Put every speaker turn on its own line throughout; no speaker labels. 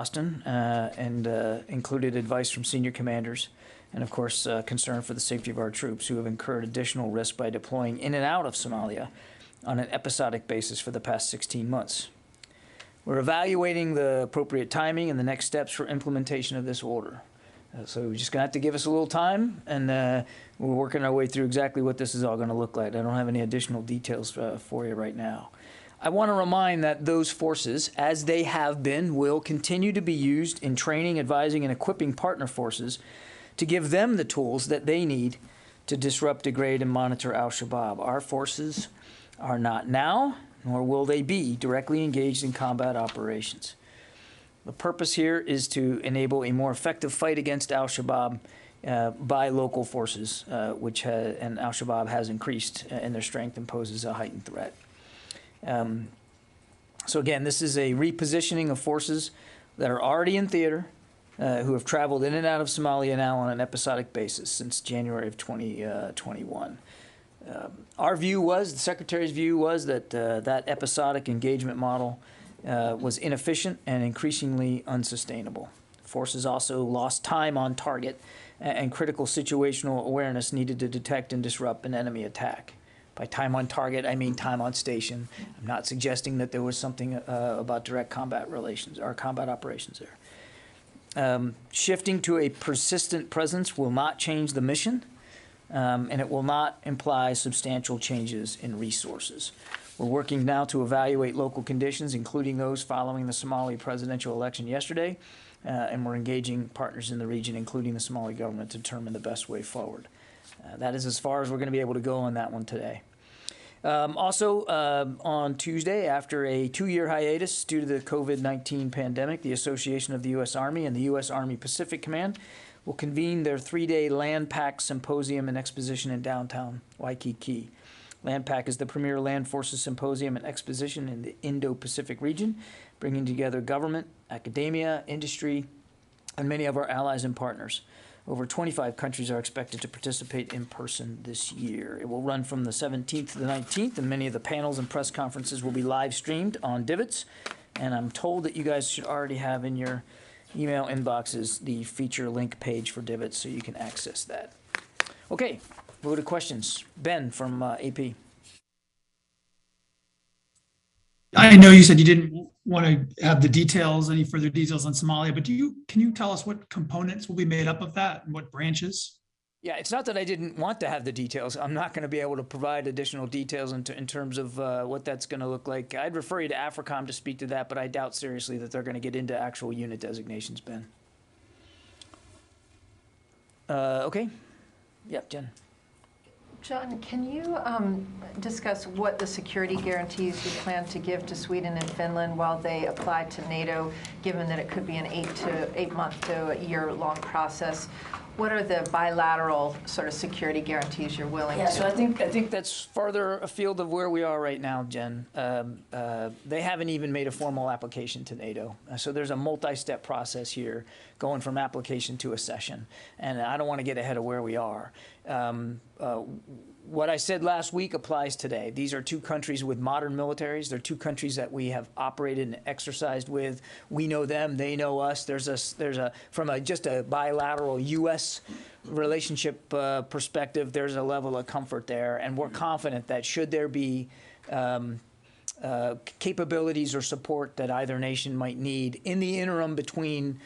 Boston and included advice from senior commanders and, of course, concern for the safety of our troops who have incurred additional risk by deploying in and out of Somalia on an episodic basis for the past 16 months. We're evaluating the appropriate timing and the next steps for implementation of this order. So you're just going to have to give us a little time, and we're working our way through exactly what this is all going to look like. I don't have any additional details for you right now. I want to remind that those forces, as they have been, will continue to be used in training, advising, and equipping partner forces to give them the tools that they need to disrupt, degrade, and monitor Al-Shabab. Our forces are not now, nor will they be, directly engaged in combat operations. The purpose here is to enable a more effective fight against Al-Shabab by local forces, and Al-Shabab has increased in their strength and poses a heightened threat. So again, this is a repositioning of forces that are already in theater, who have traveled in and out of Somalia now on an episodic basis since January of 2021. Our view was, the Secretary's view was that that episodic engagement model was inefficient and increasingly unsustainable. Forces also lost time on target, and critical situational awareness needed to detect and disrupt an enemy attack. By time on target, I mean time on station. I'm not suggesting that there was something about direct combat relations or combat operations there. Shifting to a persistent presence will not change the mission, and it will not imply substantial changes in resources. We're working now to evaluate local conditions, including those following the Somali presidential election yesterday, and we're engaging partners in the region, including the Somali government, to determine the best way forward. That is as far as we're going to be able to go on that one today. Also, on Tuesday, after a 2-year hiatus due to the COVID-19 pandemic, the Association of the U.S. Army and the U.S. Army Pacific Command will convene their 3-day Land PAC Symposium and Exposition in downtown Waikiki. Land PAC is the premier land forces symposium and exposition in the Indo-Pacific region, bringing together government, academia, industry, and many of our allies and partners. Over 25 countries are expected to participate in person this year. It will run from the 17th to the 19th, and many of the panels and press conferences will be live streamed on Divots. And I'm told that you guys should already have in your email inboxes the feature link page for Divots, so you can access that. Okay, go to questions. Ben from AP.
I know you said you didn't want to have the details, any further details on Somalia, but can you tell us what components will be made up of that and what branches?
Yeah, it's not that I didn't want to have the details. I'm not going to be able to provide additional details in terms of what that's going to look like. I'd refer you to AFRICOM to speak to that, but I doubt seriously that they're going to get into actual unit designations, Ben. Okay. Yeah, Jen.
John, can you discuss what the security guarantees you plan to give to Sweden and Finland while they apply to NATO, given that it could be an 8-month to a year-long process? What are the bilateral sort of security guarantees you're willing to?
Yeah, so I think that's farther afield of where we are right now, Jen. They haven't even made a formal application to NATO. So there's a multi-step process here going from application to accession. And I don't want to get ahead of where we are. What I said last week applies today. These are 2 countries with modern militaries. They're 2 countries that we have operated and exercised with. We know them, they know us. From just a bilateral U.S. relationship perspective, there's a level of comfort there, and we're confident that should there be capabilities or support that either nation might need in the interim between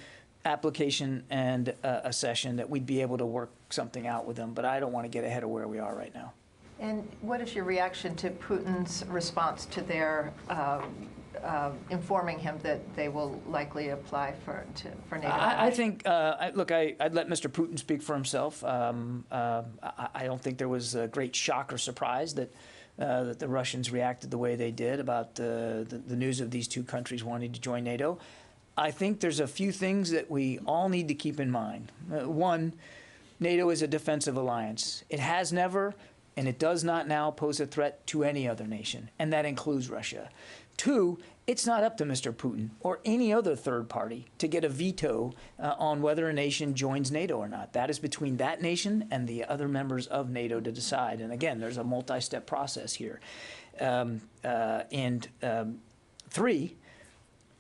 application and accession, that we'd be able to work something out with them. But I don't want to get ahead of where we are right now.
And what is your reaction to Putin's response to their informing him that they will likely apply for NATO?
I think, look, I'd let Mr. Putin speak for himself. I don't think there was a great shock or surprise that the Russians reacted the way they did about the news of these 2 countries wanting to join NATO. I think there's a few things that we all need to keep in mind. One, NATO is a defensive alliance. It has never, and it does not now pose a threat to any other nation, and that includes Russia. 2, it's not up to Mr. Putin or any other third party to get a veto on whether a nation joins NATO or not. That is between that nation and the other members of NATO to decide. And again, there's a multi-step process here. 3,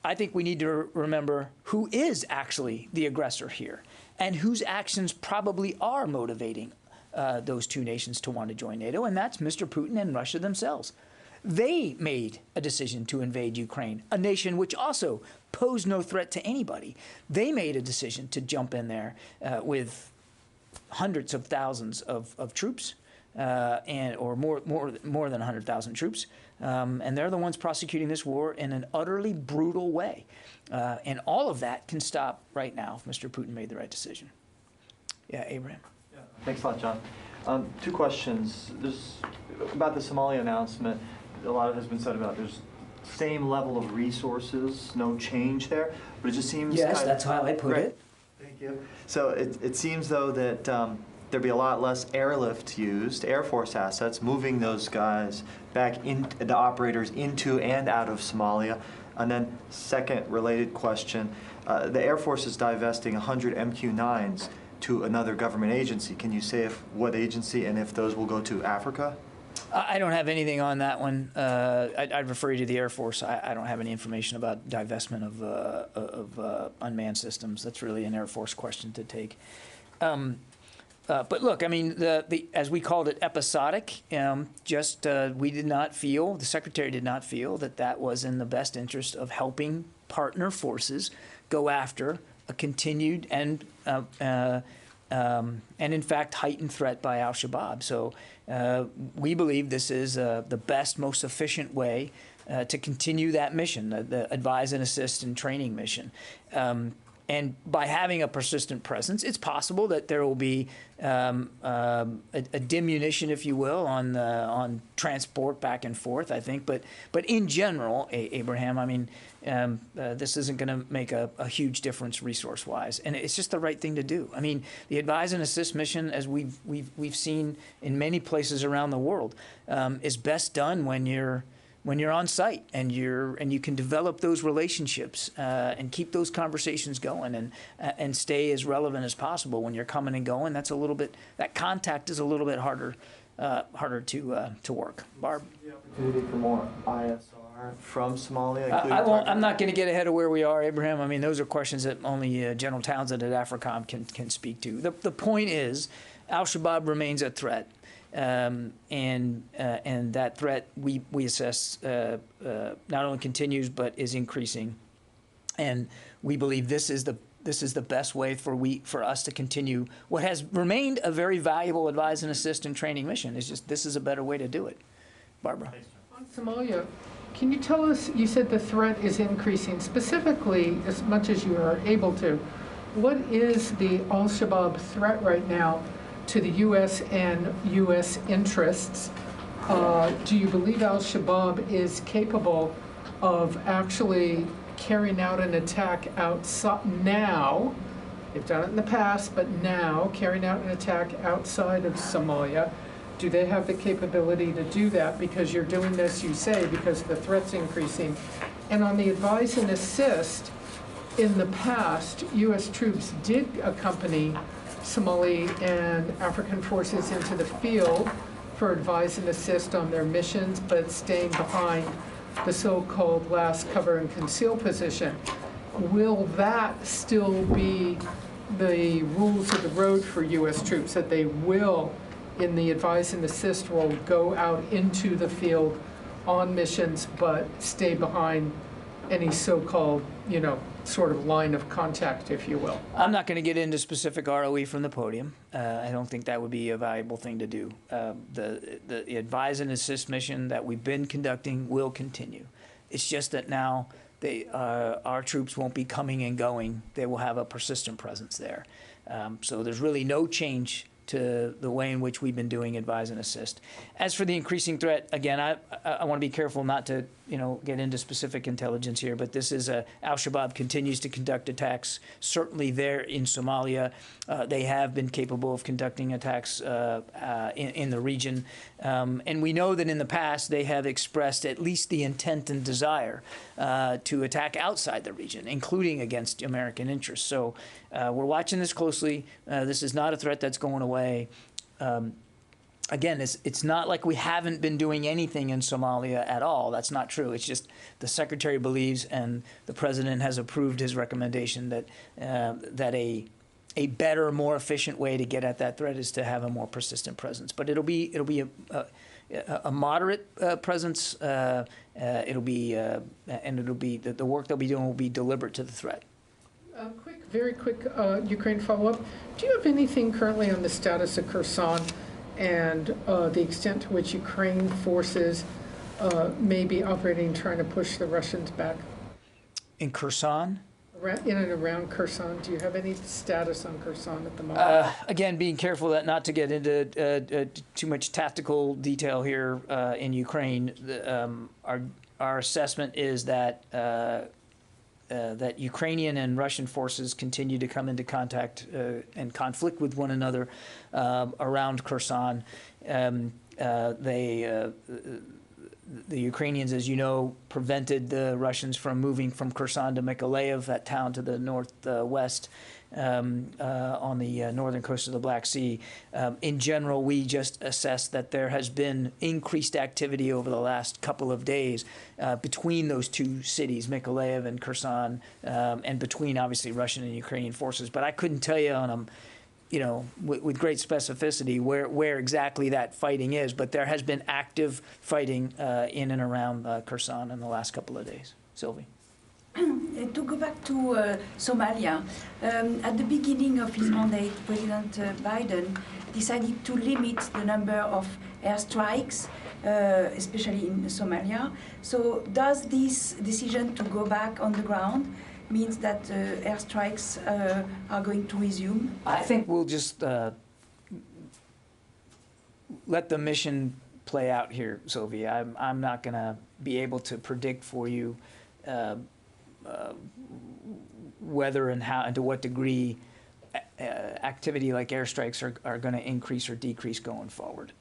I think we need to remember who is actually the aggressor here and whose actions probably are motivating those two nations to want to join NATO, and that's Mr. Putin and Russia themselves. They made a decision to invade Ukraine, a nation which also posed no threat to anybody. They made a decision to jump in there with hundreds of thousands of troops, or more than 100,000 troops, and they're the ones prosecuting this war in an utterly brutal way. And all of that can stop right now if Mr. Putin made the right decision. Yeah, Abraham.
Yeah. Thanks a lot, John. Two questions. There's about the Somalia announcement. A lot has been said about there's same level of resources, no change there, but it just seems
Yes, that's how I put it.
Thank you. So it seems though that there'd be a lot less airlift used, Air Force assets, moving those guys back in, the operators into and out of Somalia. And then second related question, the Air Force is divesting 100 MQ-9s to another government agency. Can you say what agency and if those will go to Africa?
I don't have anything on that one. I'd refer you to the Air Force. I don't have any information about divestment of unmanned systems. That's really an Air Force question to take. But look, I mean, as we called it, episodic. We did not feel, the Secretary did not feel that that was in the best interest of helping partner forces go after a continued and in fact heightened threat by Al-Shabab. So we believe this is the best, most efficient way to continue that mission, the advise and assist and training mission. And by having a persistent presence, it's possible that there will be a diminution, if you will, on transport back and forth, I think. But in general, Abraham, I mean, this isn't going to make a huge difference resource-wise, and it's just the right thing to do. I mean, the advise and assist mission, as we've seen in many places around the world, is best done when you're on site and you can develop those relationships and keep those conversations going and stay as relevant as possible when you're coming and going. That's a little bit, that contact is a little bit harder to work. Barb?
The opportunity for more ISR from Somalia?
I'm not going to get ahead of where we are, Abraham. I mean, those are questions that only General Townsend at AFRICOM can speak to. The point is, Al-Shabaab remains a threat. And that threat we assess not only continues but is increasing, and we believe this is the best way for us to continue what has remained a very valuable advise and assist and training mission. It's just this is a better way to do it. Barbara.
On Somalia, can you tell us? You said the threat is increasing. Specifically, as much as you are able to, what is the Al-Shabaab threat right now to the U.S. and U.S. interests? Do you believe Al-Shabaab is capable of actually carrying out an attack outside now? They've done it in the past, but now carrying out an attack outside of Somalia. Do they have the capability to do that? Because you're doing this, you say, because the threat's increasing. And on the advise and assist, in the past, U.S. troops did accompany Somali and African forces into the field for advise and assist on their missions, but staying behind the so-called last cover and conceal position. Will that still be the rules of the road for U.S. troops, that they will, in the advise and assist role, go out into the field on missions, but stay behind any so-called, sort of line of contact, if you will?
I'm not going to get into specific ROE from the podium. I don't think that would be a valuable thing to do. The advise and assist mission that we've been conducting will continue. It's just that now our troops won't be coming and going. They will have a persistent presence there. So there's really no change to the way in which we've been doing advise and assist. As for the increasing threat, again, I want to be careful not to get into specific intelligence here, but this is Al-Shabaab continues to conduct attacks, certainly there in Somalia. They have been capable of conducting attacks in the region. And we know that in the past they have expressed at least the intent and desire to attack outside the region, including against American interests. So we're watching this closely. This is not a threat that's going away. again, it's not like we haven't been doing anything in Somalia at all. That's not true. It's just the Secretary believes, and the President has approved his recommendation that that a better, more efficient way to get at that threat is to have a more persistent presence. But it'll be a moderate presence. It'll be the work they'll be doing will be deliberate to the threat.
Very quick Ukraine follow-up. Do you have anything currently on the status of Kherson and the extent to which Ukraine forces may be operating, trying to push the Russians back?
In Kherson?
In and around Kherson, do you have any status on Kherson at the moment?
Again, being careful that not to get into too much tactical detail here in Ukraine. Our assessment is that that Ukrainian and Russian forces continue to come into contact and conflict with one another around Kherson. The Ukrainians, as you know, prevented the Russians from moving from Kherson to Mykolaiv, that town to the northwest on the northern coast of the Black Sea. In general, we just assess that there has been increased activity over the last couple of days between those two cities, Mykolaiv and Kherson, and between, obviously, Russian and Ukrainian forces. But I couldn't tell you on them, with great specificity where exactly that fighting is, but there has been active fighting in and around Kherson in the last couple of days. Sylvie?
To go back to Somalia, at the beginning of his mandate, President Biden decided to limit the number of airstrikes, especially in Somalia. So does this decision to go back on the ground means that airstrikes are going to resume?
I think we'll just let the mission play out here, Sylvie. I'm not going to be able to predict for you whether and how and to what degree activity like airstrikes are going to increase or decrease going forward.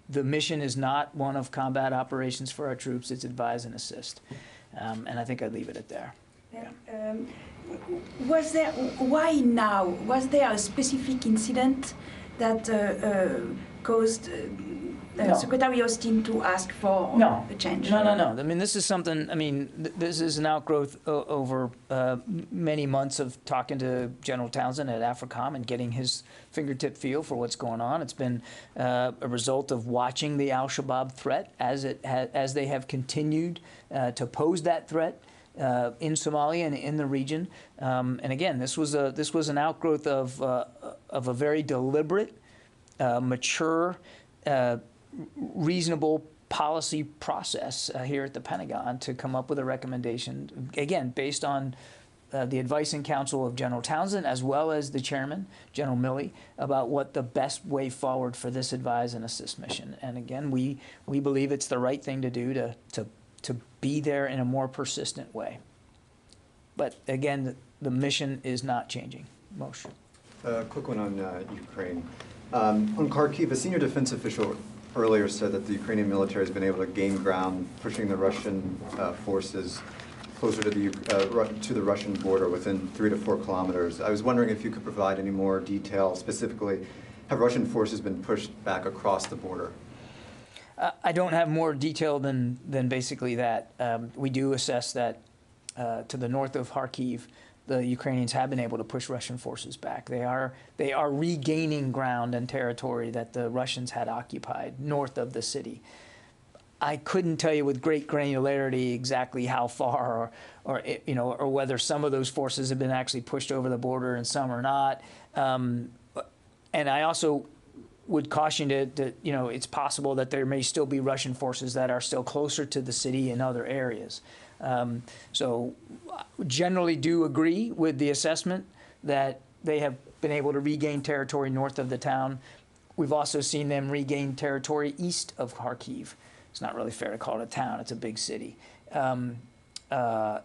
The mission is not one of combat operations for our troops. It's advise and assist. And I think I'd leave it at there.
Why now? Was there a specific incident that caused
No.
Secretary Austin to ask for a change?
No. I mean, this is something, this is an outgrowth over many months of talking to General Townsend at AFRICOM and getting his fingertip feel for what's going on. It's been a result of watching the Al-Shabab threat as they have continued to pose that threat in Somalia and in the region. And again, this was an outgrowth of a very deliberate, mature, reasonable policy process here at the Pentagon to come up with a recommendation, again, based on the advice and counsel of General Townsend, as well as the chairman, General Milley, about what the best way forward for this advise and assist mission. And again, we believe it's the right thing to do to be there in a more persistent way. But again, the mission is not changing. Moshe.
Quick one on Ukraine. On Kharkiv, a senior defense official earlier said that the Ukrainian military has been able to gain ground, pushing the Russian forces closer to the Russian border within 3 to 4 kilometers. I was wondering if you could provide any more detail. Specifically, have Russian forces been pushed back across the border?
I don't have more detail than basically that. We do assess that to the north of Kharkiv, the Ukrainians have been able to push Russian forces back. They are regaining ground and territory that the Russians had occupied north of the city. I couldn't tell you with great granularity exactly how far, or whether some of those forces have been actually pushed over the border and some are not. And I also would caution that it's possible that there may still be Russian forces that are still closer to the city in other areas. So generally do agree with the assessment that they have been able to regain territory north of the town. We've also seen them regain territory east of Kharkiv. It's not really fair to call it a town. It's a big city. But I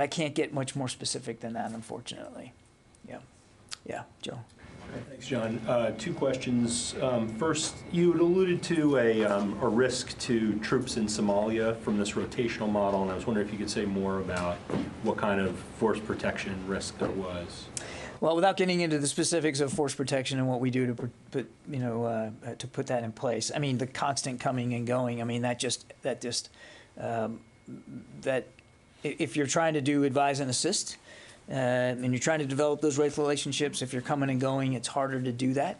can't get much more specific than that, unfortunately. Yeah, Joe.
Thanks, John. 2 questions. First, you had alluded to a risk to troops in Somalia from this rotational model, and I was wondering if you could say more about what kind of force protection risk there was.
Well, without getting into the specifics of force protection and what we do to put that in place, I mean, the constant coming and going, I mean, that if you're trying to do advise and assist, and you're trying to develop those relationships, if you're coming and going, it's harder to do that,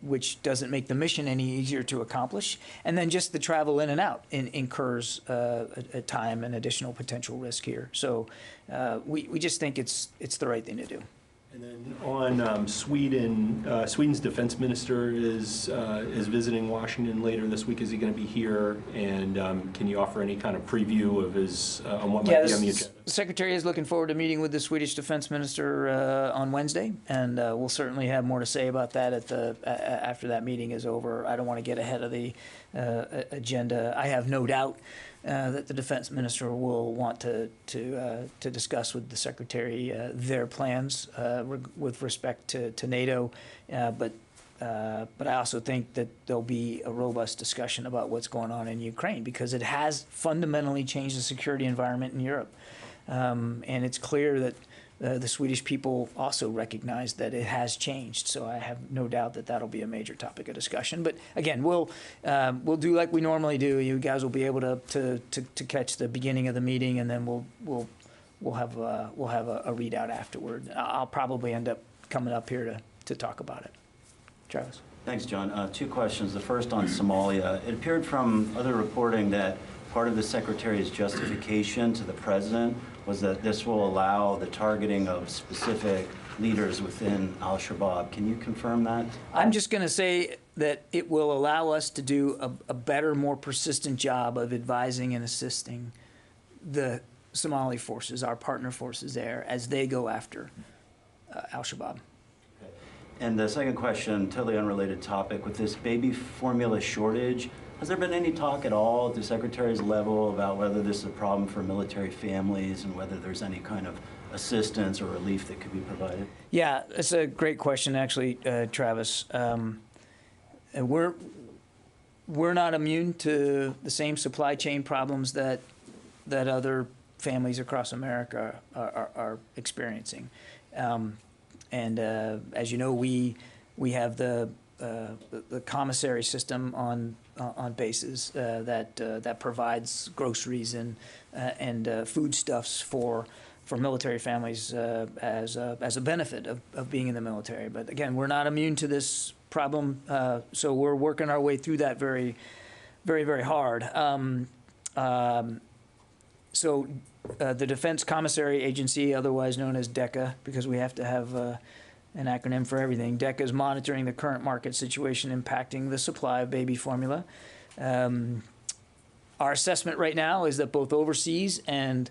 which doesn't make the mission any easier to accomplish. And then just the travel in and out incurs a time and additional potential risk here. So we just think it's the right thing to do.
And then on Sweden, Sweden's defense minister is visiting Washington later this week. Is he going to be here? And can you offer any kind of preview of his on what might be on the agenda?
The Secretary is looking forward to meeting with the Swedish defense minister on Wednesday, and we'll certainly have more to say about that after that meeting is over. I don't want to get ahead of the agenda. I have no doubt that the defense minister will want to discuss with the secretary their plans with respect to NATO, but I also think that there'll be a robust discussion about what's going on in Ukraine, because it has fundamentally changed the security environment in Europe, and it's clear that the Swedish people also recognize that it has changed. So I have no doubt that that'll be a major topic of discussion. But again, we'll do like we normally do. You guys will be able to catch the beginning of the meeting, and then we'll have a readout afterward. I'll probably end up coming up here to talk about it. Travis.
Thanks, John. Two questions. The first on Somalia. It appeared from other reporting that part of the Secretary's justification to the President was that this will allow the targeting of specific leaders within Al-Shabab. Can you confirm that?
I'm just going to say that it will allow us to do a better, more persistent job of advising and assisting the Somali forces, our partner forces there, as they go after Al-Shabaab.
And the second question, totally unrelated topic, with this baby formula shortage, has there been any talk at all at the Secretary's level about whether this is a problem for military families and whether there's any kind of assistance or relief that could be provided?
Yeah, it's a great question, actually, Travis. We're not immune to the same supply chain problems that other families across America are experiencing. And as you know, we have the commissary system on bases that provides groceries and foodstuffs for military families as a benefit of being in the military. But again, we're not immune to this problem, so we're working our way through that very, very, very hard. So the Defense Commissary Agency, otherwise known as DECA, because we have to have an acronym for everything, DECA is monitoring the current market situation impacting the supply of baby formula. Our assessment right now is that both overseas and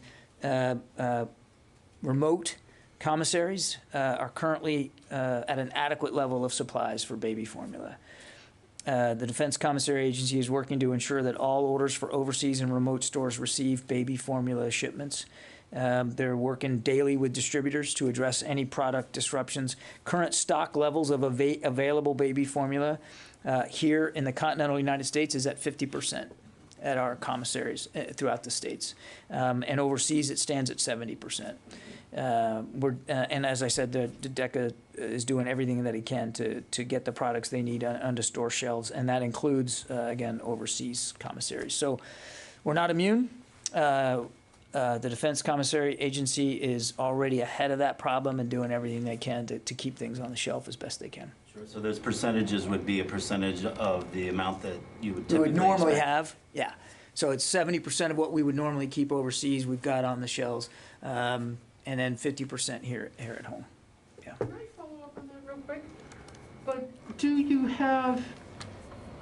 remote commissaries are currently at an adequate level of supplies for baby formula. The Defense Commissary Agency is working to ensure that all orders for overseas and remote stores receive baby formula shipments. They're working daily with distributors to address any product disruptions. Current stock levels of available baby formula here in the continental United States is at 50% at our commissaries throughout the states. And overseas, it stands at 70%. And as I said, the DECA is doing everything that it can to get the products they need onto store shelves, and that includes, again, overseas commissaries. So we're not immune. The Defense Commissary Agency is already ahead of that problem and doing everything they can to keep things on the shelf as best they can.
Sure. So those percentages would be a percentage of the amount that you would typically
normally
expect.
have, yeah. So it's 70% of what we would normally keep overseas we've got on the shelves, and then 50% here at home. Yeah.
Can I follow up on that real quick? But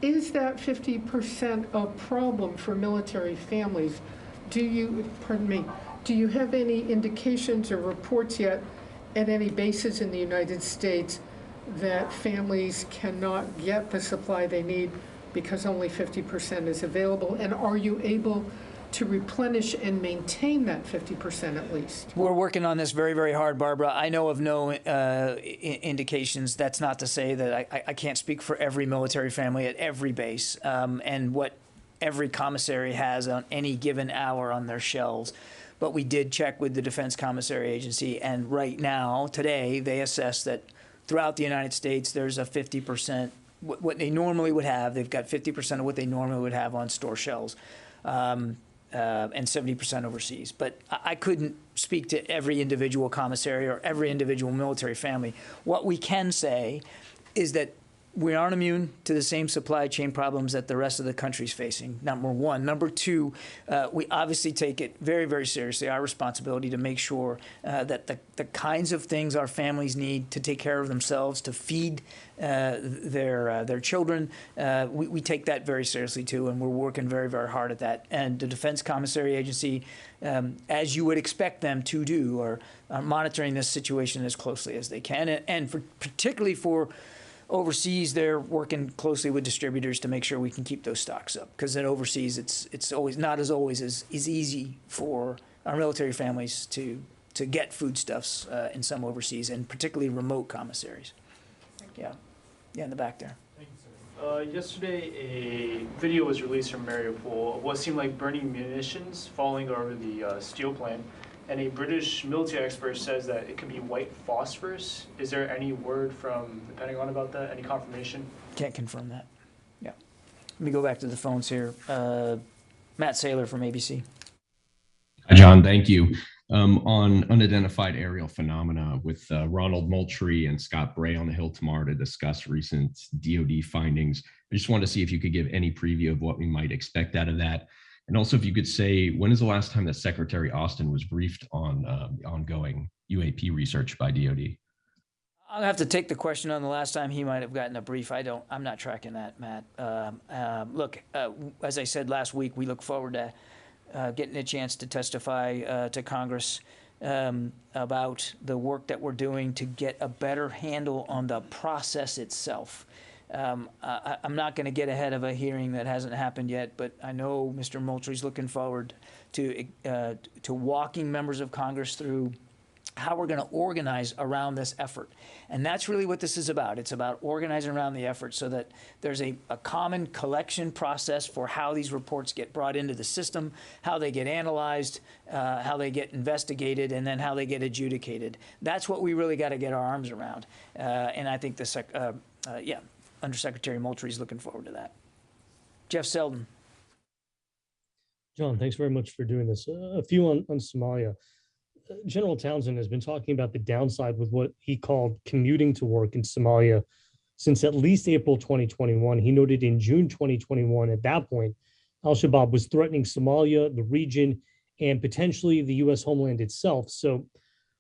is that 50% a problem for military families? Do you have any indications or reports yet at any bases in the United States that families cannot get the supply they need because only 50% is available? And are you able to replenish and maintain that 50% at least?
We're working on this very, very hard, Barbara. I know of no indications. That's not to say that I can't speak for every military family at every base, and what every commissary has on any given hour on their shelves. but we did check with the Defense Commissary Agency, and right now, today, they assess that throughout the United States, there's a 50%, what they normally would have, they've got 50% of what they normally would have on store shelves, and 70% overseas. But I couldn't speak to every individual commissary or every individual military family. What we can say is that we aren't immune to the same supply chain problems that the rest of the country's facing, number one. Number two, we obviously take it very, very seriously, our responsibility to make sure that the kinds of things our families need to take care of themselves, to feed their children, we take that very seriously too, and we're working very, very hard at that. And the Defense Commissary Agency, as you would expect them to do, are monitoring this situation as closely as they can, and particularly for overseas, they're working closely with distributors to make sure we can keep those stocks up. Because in overseas, it's always not as always as easy for our military families to get foodstuffs in some overseas, and particularly remote commissaries. Yeah, in the back there.
Yesterday, a video was released from Mariupol of what seemed like burning munitions falling over the steel plant. And a British military expert says that it could be white phosphorus. Is there any word from the Pentagon about that? Any confirmation?
Can't confirm that. Yeah. Let me go back to the phones here. Matt Saylor from ABC.
Hi, John. Thank you. On unidentified aerial phenomena with Ronald Moultrie and Scott Bray on the Hill tomorrow to discuss recent DOD findings. I just wanted to see if you could give any preview of what we might expect out of that. And also, if you could say, when is the last time that Secretary Austin was briefed on the ongoing UAP research by DOD?
I'll have to take the question on the last time he might have gotten a brief. I'm not tracking that, Matt. Look, as I said last week, we look forward to getting a chance to testify to Congress about the work that we're doing to get a better handle on the process itself. I'm not going to get ahead of a hearing that hasn't happened yet, but I know Mr. Moultrie's looking forward to walking members of Congress through how we're going to organize around this effort. And that's really what this is about. It's about organizing around the effort so that there's a common collection process for how these reports get brought into the system, how they get analyzed, how they get investigated, and then how they get adjudicated. That's what we really got to get our arms around. And I think Undersecretary Moultrie is looking forward to that. Jeff Selden.
John, thanks very much for doing this. A few on Somalia. General Townsend has been talking about the downside with what he called commuting to work in Somalia since at least April 2021. He noted in June 2021, at that point, Al-Shabab was threatening Somalia, the region, and potentially the U.S. homeland itself. So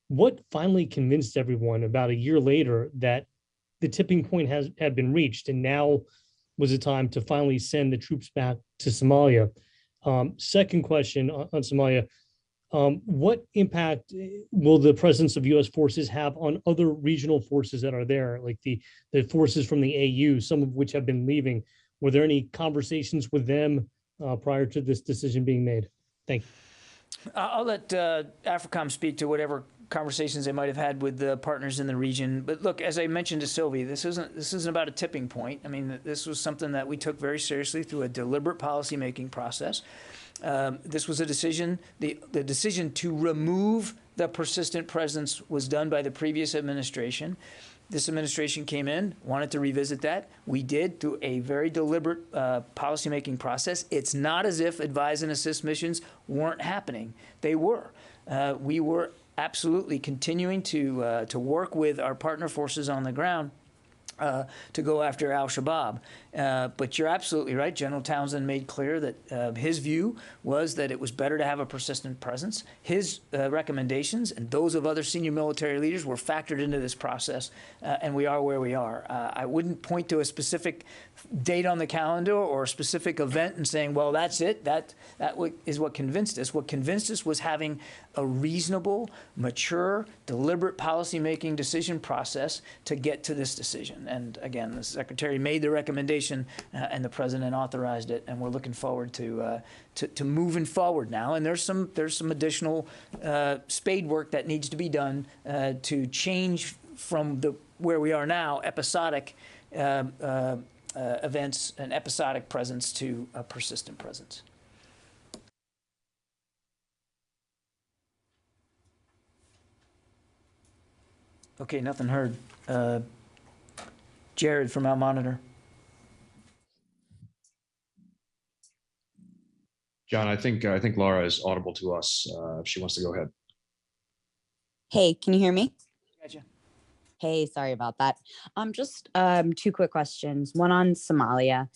what finally convinced everyone about a year later that the tipping point had been reached, and now was the time to finally send the troops back to Somalia? Second question on Somalia, what impact will the presence of U.S. forces have on other regional forces that are there, like the forces from the AU, some of which have been leaving? Were there any conversations with them prior to this decision being made? Thank you.
I'll let AFRICOM speak to whatever conversations they might have had with the partners in the region. But look, as I mentioned to Sylvie, this isn't about a tipping point. I mean, this was something that we took very seriously through a deliberate policymaking process. This was a decision, the decision to remove the persistent presence was done by the previous administration. This administration came in, wanted to revisit that. We did through a very deliberate policymaking process. It's not as if advise and assist missions weren't happening. They were. We were absolutely continuing to work with our partner forces on the ground to go after Al-Shabab. But you're absolutely right. General Townsend made clear that his view was that it was better to have a persistent presence. His recommendations and those of other senior military leaders were factored into this process, and we are where we are. I wouldn't point to a specific date on the calendar or a specific event and saying, well, that's it. That is what convinced us. What convinced us was having a reasonable, mature, deliberate policymaking decision process to get to this decision. And again, the Secretary made the recommendation and the President authorized it, and we're looking forward to moving forward now. And there's some additional spade work that needs to be done to change from where we are now, episodic events, an episodic presence, to a persistent presence. Okay, nothing heard. Jared from Al Monitor.
John, I think Laura is audible to us. If she wants to go ahead.
Hey, can you hear me?
Gotcha.
Hey, sorry about that. Just two quick questions. One on Somalia.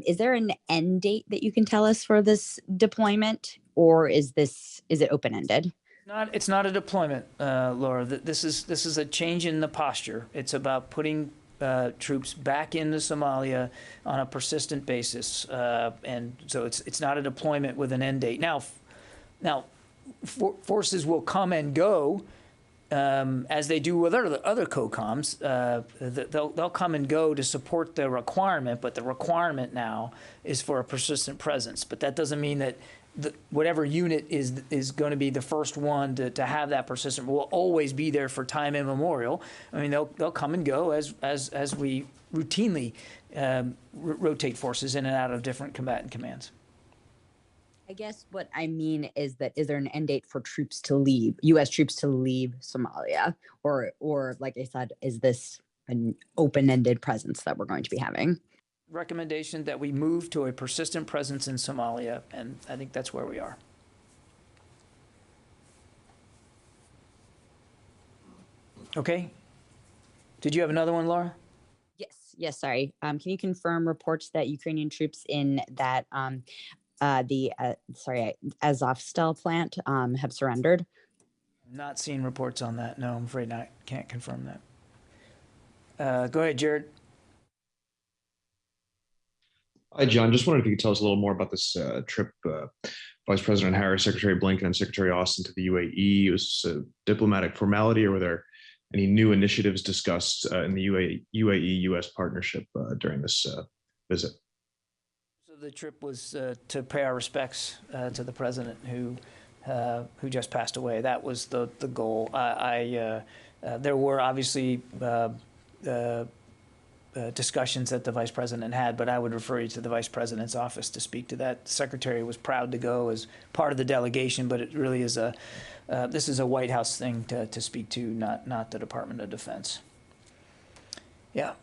Is there an end date that you can tell us for this deployment, or is it open-ended?
It's not a deployment, Laura. This is a change in the posture. It's about putting troops back into Somalia on a persistent basis, and so it's not a deployment with an end date. Now, forces will come and go as they do with other COCOMs. They'll come and go to support the requirement, but the requirement now is for a persistent presence. But that doesn't mean that whatever unit is going to be the first one to have that persistent will always be there for time immemorial. I mean, they'll come and go as we routinely rotate forces in and out of different combatant commands.
I guess what I mean is there an end date for troops to leave, U.S. troops to leave Somalia, or like I said, is this an open-ended presence that we're going to be having?
Recommendation that we move to a persistent presence in Somalia, and I think that's where we are. Okay. Did you have another one, Laura?
Yes, sorry. Can you confirm reports that Ukrainian troops in that Azovstal plant have surrendered?
Not seen reports on that. No, I'm afraid not. Can't confirm that. Go ahead, Jared.
Hi, John. Just wondered if you could tell us a little more about this trip, Vice President Harris, Secretary Blinken, and Secretary Austin to the UAE. Was this a diplomatic formality, or were there any new initiatives discussed in the UAE-U.S. partnership during this visit?
So the trip was to pay our respects to the president who just passed away. That was the goal. There were obviously discussions that the vice president had, but I would refer you to the vice president's office to speak to that. The secretary was proud to go as part of the delegation, but it really is this is a White House thing to speak to, not the Department of Defense. Yeah.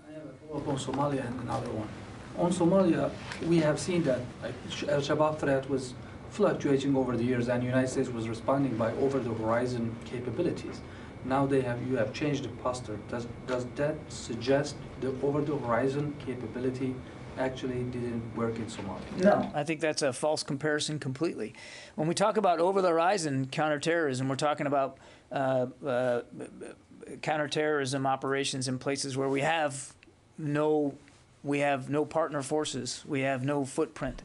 I have a follow-up on Somalia and another one. On Somalia, we have seen that Al-Shabab threat was fluctuating over the years, and the United States was responding by over-the-horizon capabilities. Now you have changed the posture. Does that suggest the over-the-horizon capability actually didn't work in Somalia?
No, I think that's a false comparison completely. When we talk about over-the-horizon counterterrorism, we're talking about counterterrorism operations in places where we have no partner forces, we have no footprint.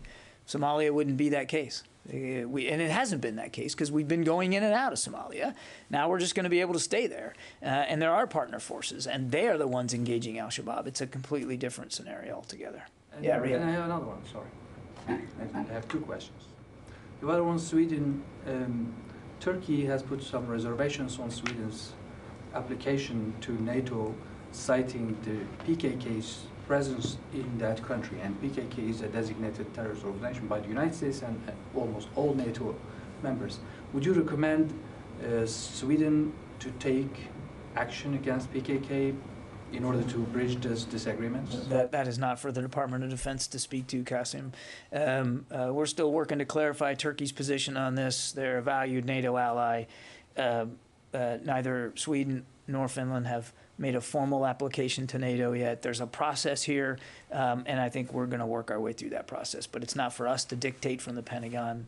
Somalia wouldn't be that case. And it hasn't been that case because we've been going in and out of Somalia. Now we're just going to be able to stay there. And there are partner forces, and they are the ones engaging Al-Shabaab. It's a completely different scenario altogether.
And I have another one, sorry. I have two questions. The other one, Sweden. Turkey has put some reservations on Sweden's application to NATO, citing the PKK's presence in that country, and PKK is a designated terrorist organization by the United States and almost all NATO members. Would you recommend Sweden to take action against PKK in order to bridge those disagreements?
That is not for the Department of Defense to speak to, Qasim. We're still working to clarify Turkey's position on this. They're a valued NATO ally. Neither Sweden nor Finland have made a formal application to NATO yet. There's a process here, and I think we're going to work our way through that process. But it's not for us to dictate from the Pentagon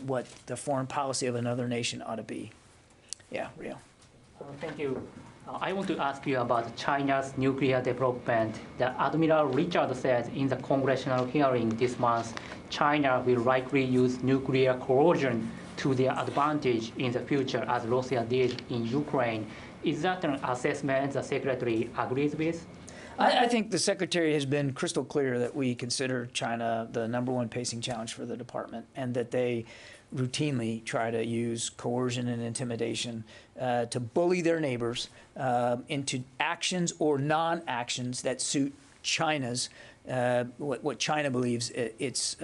what the foreign policy of another nation ought to be. Yeah, Rio.
Thank you. I want to ask you about China's nuclear development. The Admiral Richard said in the congressional hearing this month, China will likely use nuclear coercion to their advantage in the future, as Russia did in Ukraine. Is that an assessment the Secretary agrees with?
I think the Secretary has been crystal clear that we consider China the #1 pacing challenge for the department, and that they routinely try to use coercion and intimidation to bully their neighbors into actions or non-actions that suit China's, what China believes its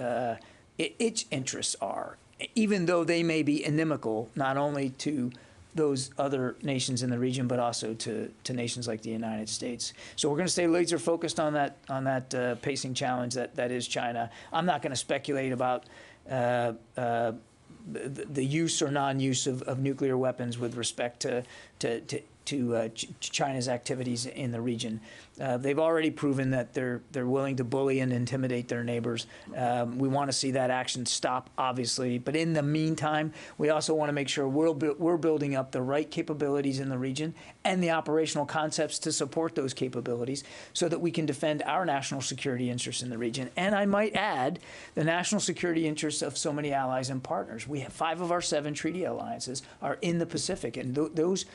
interests are, even though they may be inimical not only to those other nations in the region, but also to nations like the United States. So we're going to stay laser focused on that pacing challenge that is China. I'm not going to speculate about the use or non-use of nuclear weapons with respect to China's activities in the region. They've already proven that they're willing to bully and intimidate their neighbors. We want to see that action stop, obviously. But in the meantime, we also want to make sure we're building up the right capabilities in the region and the operational concepts to support those capabilities so that we can defend our national security interests in the region. And I might add the national security interests of so many allies and partners. We have 5 of our 7 treaty alliances are in the Pacific, and those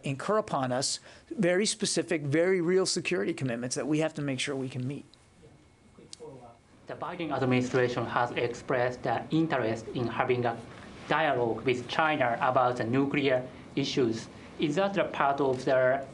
incur upon us very specific, very real security commitments that we have to make sure we can meet.
The Biden administration has expressed the interest in having a dialogue with China about the nuclear issues. Is that a part of the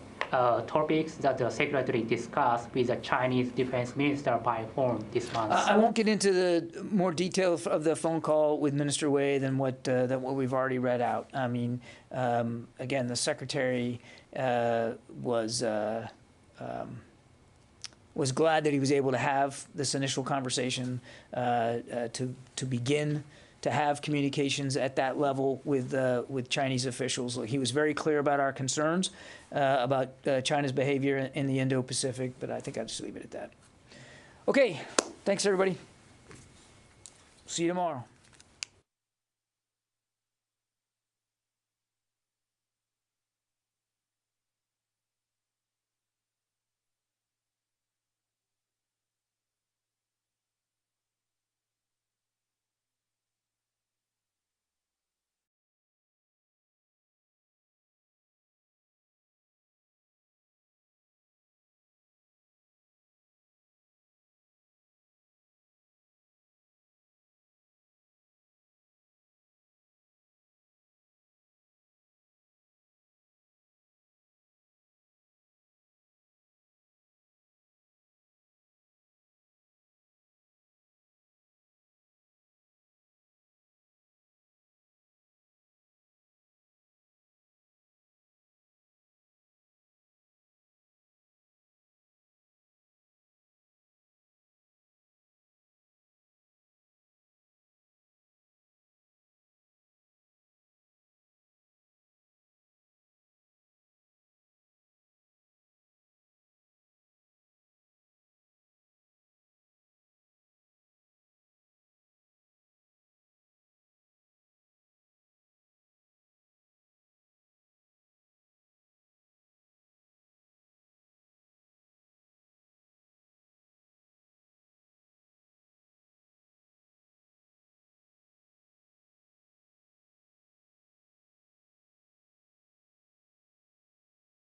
topics that the secretary discussed with the Chinese defense minister by phone this month?
I won't get into the more detail of the phone call with Minister Wei than what we've already read out. I mean, again, the secretary was glad that he was able to have this initial conversation to begin to have communications at that level with Chinese officials. He was very clear about our concerns about China's behavior in the Indo-Pacific, but I think I'll just leave it at that. Okay, thanks everybody. See you tomorrow.